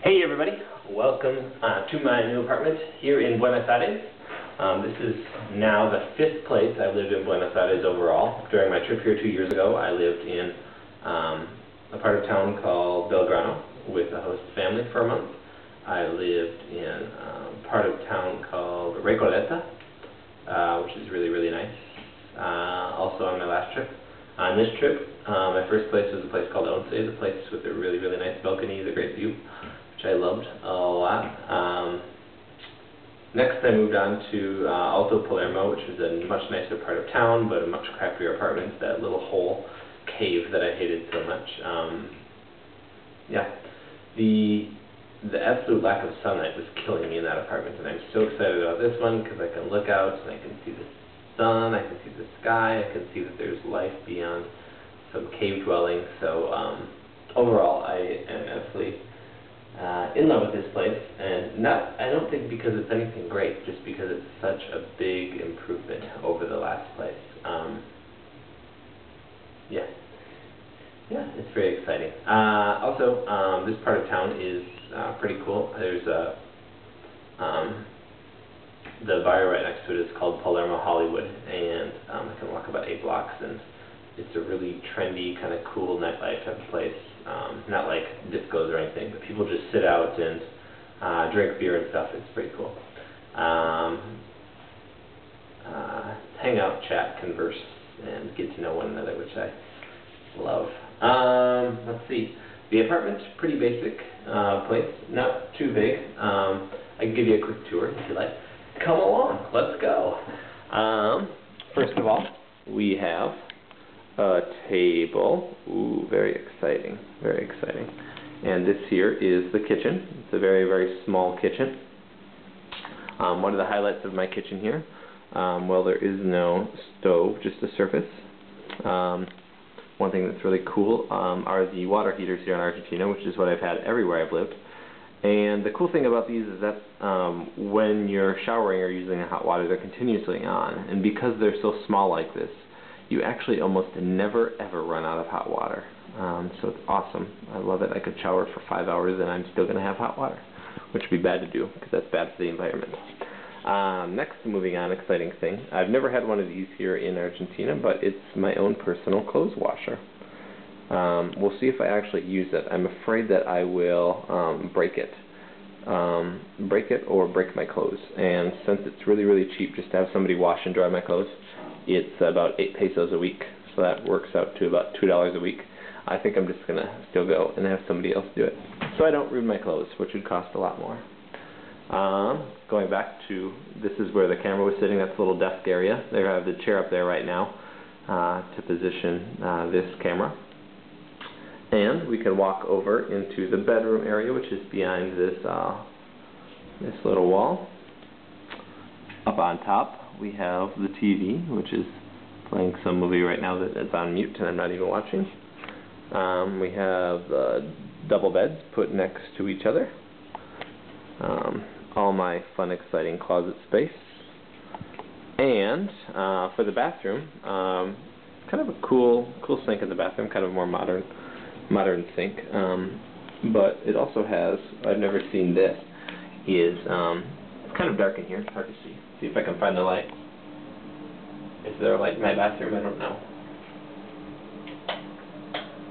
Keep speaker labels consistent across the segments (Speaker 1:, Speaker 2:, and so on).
Speaker 1: Hey everybody, welcome to my new apartment here in Buenos Aires. This is now the 5th place I've lived in Buenos Aires overall. During my trip here 2 years ago, I lived in a part of town called Belgrano with a host family for a month. I lived in a part of town called Recoleta, which is really, really nice. Also on my last trip. On this trip, my first place was a place called Once, a place with a really, really nice balcony, a great view, which I loved a lot. Next I moved on to Alto Palermo, which was a much nicer part of town, but a much crappier apartment, that little hole cave that I hated so much. The absolute lack of sunlight was killing me in that apartment, and I'm so excited about this one because I can look out and I can see the sun, I can see the sky, I can see that there's life beyond some cave dwelling. So overall I am absolutely in love with this place, and I don't think because it's anything great, just because it's such a big improvement over the last place. Yeah, it's very exciting. Also, this part of town is pretty cool. There's the bar right next to it is called Palermo Hollywood, and I can walk about 8 blocks, and it's a really trendy, kind of cool nightlife type of place. Not like discos or anything, but people just sit out and drink beer and stuff. It's pretty cool. Hang out, chat, converse, and get to know one another, which I love. Let's see. The apartment's pretty basic place, not too big. I can give you a quick tour if you like. Come along, let's go. First of all, we have a table. Ooh, very exciting, very exciting. And this here is the kitchen. It's a very, very small kitchen. One of the highlights of my kitchen here, well, there is no stove, just a surface. One thing that's really cool are the water heaters here in Argentina, which is what I've had everywhere I've lived. And the cool thing about these is that when you're showering or using the hot water, they're continuously on. And because they're so small like this, you actually almost never ever run out of hot water. So it's awesome. I love it. I could shower for 5 hours and I'm still going to have hot water, which would be bad to do because that's bad for the environment. Next, moving on, exciting thing. I've never had one of these here in Argentina, but it's my own personal clothes washer. We'll see if I actually use it. I'm afraid that I will break it. Break it or break my clothes. And since it's really, really cheap just to have somebody wash and dry my clothes, it's about 8 pesos a week, so that works out to about $2 a week. I think I'm just going to still go and have somebody else do it, so I don't ruin my clothes, which would cost a lot more. Going back to, this is where the camera was sitting, that's a little desk area. They have the chair up there right now to position this camera. And we can walk over into the bedroom area, which is behind this this little wall. Up on top, we have the TV, which is playing some movie right now that it's on mute and I'm not even watching. We have double beds put next to each other. All my fun, exciting closet space. And for the bathroom, kind of a cool sink in the bathroom, kind of more modern sink. But it also has, I've never seen this, is it's kind of dark in here, it's hard to see. See if I can find the light. Is there a light in my bathroom? I don't know.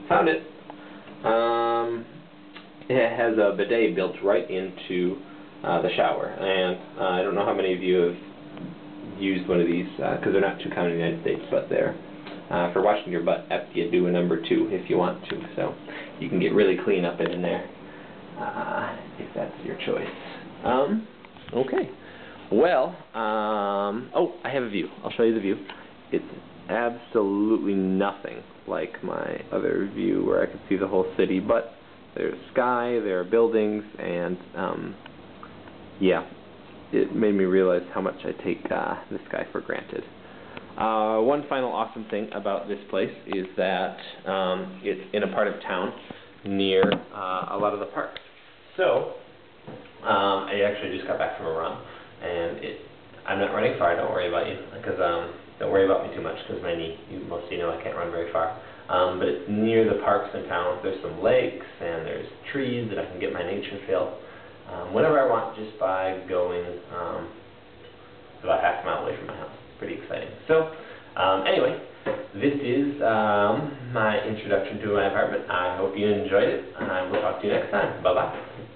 Speaker 1: Found it. It has a bidet built right into the shower, and I don't know how many of you have used one of these because they're not too common in the United States, but they're for washing your butt after you do a number 2 if you want to, so you can get really clean up in there if that's your choice. Okay. Well, oh, I have a view. I'll show you the view. It's absolutely nothing like my other view where I could see the whole city, but there's sky, there are buildings, and yeah, it made me realize how much I take this guy for granted. One final awesome thing about this place is that it's in a part of town near a lot of the parks. So, I actually just got back from a run, and I'm not running far, don't worry about you, because don't worry about me too much, because my knee, most of you know I can't run very far. but it's near the parks in town. There's some lakes and there's trees that I can get my nature fill whenever I want, just by going about half a mile away from my house. Pretty exciting. So anyway, this is my introduction to my apartment. I hope you enjoyed it, and I will talk to you next time. Bye-bye.